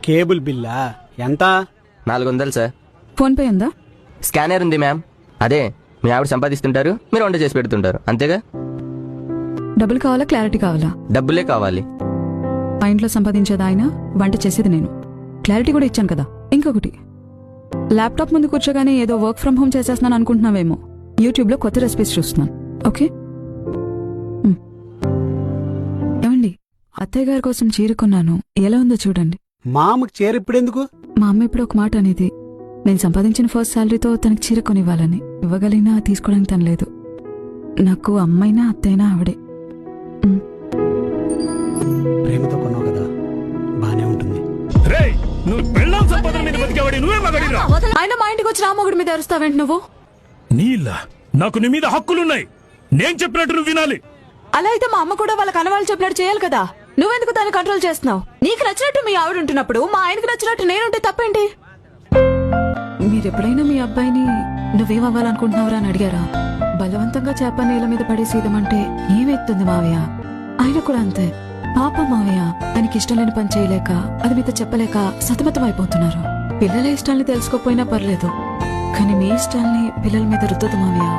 Cable బిల్లా ఎంత? 400 sir. Phone pay ఉందా? Scanner ఉంది మ్యామ్. అదే మీ ఆవిడ సంపాదిస్తుంటారు, మీరు వంట చేసి పెడుతుంటారు, అంతేగా? డబ్బులు కావాలా క్లారిటీ కావాలా? డబ్బులే కావాలి. మా ఇంట్లో సంపాదించేది ఆయన, వంట చేసేది నేను. క్లారిటీ కూడా ఇచ్చాను కదా. ఇంకొకటి, ల్యాప్టాప్ ముందు కూర్చోగానే ఏదో వర్క్ ఫ్రమ్ హోమ్ చేసేస్తున్నాను అనుకుంటున్నావేమో. యూట్యూబ్లో కొత్త రెసిపీస్ చూస్తున్నాను. ఓకే? ఏమండి, అత్తయ్య గారి కోసం చీర కొన్నాను, ఎలా ఉందో చూడండి. మా అమ్మకి చీర ఇప్పుడెందుకు? మా అమ్మ ఇప్పుడు ఒక మాట అనేది, నేను సంపాదించిన ఫస్ట్ శాలరీతో తనకి చీర కొనివ్వాలని. ఇవ్వగలిగినా తీసుకోవడానికి తను లేదు. నాకు అమ్మైనా అత్తైనా ఆవిడే. ప్రేమతో కొన్నావు కదా, బానే ఉంటుంది. ఆయన మా ఇంటికి వచ్చి రామగుడి మీద అరుస్తావేంటి నువ్వు? నీలా నాకు నీ మీద హక్కులున్నాయి. నేను చెప్పినట్టు నువ్వు వినాలి. అలా అయితే మా అమ్మ కూడా వాళ్ళ కనవాళ్ళు చెప్పినట్టు చేయాలి కదా. నువ్వెందుకు దాన్ని కంట్రోల్ చేస్తున్నావు? నీకు నచ్చినట్టు మీ ఆవిడ ఉంటున్నప్పుడు మా ఆయనకు నచ్చినట్టు నేనుంటే తప్పేంటి? మీరెప్పుడైనా మీ అబ్బాయిని నువ్వేం అవ్వాలనుకుంటున్నావురా అని అడిగారా? బలవంతంగా చేప నీళ్ళ మీద పడేసేయమంటే ఏమెత్తుంది మావయ్య? ఆయన కూడా అంతే. పాప మావయ్య, ఆయనకి ఇష్టం లేని పని చేయలేక, అది మీతో చెప్పలేక సతమతం అయిపోతున్నారు. పిల్లల ఇష్టాల్ని తెలుసుకోపోయినా పర్లేదు, కానీ మీ ఇష్టాల్ని పిల్లల మీద రుద్దదు మావయ్య.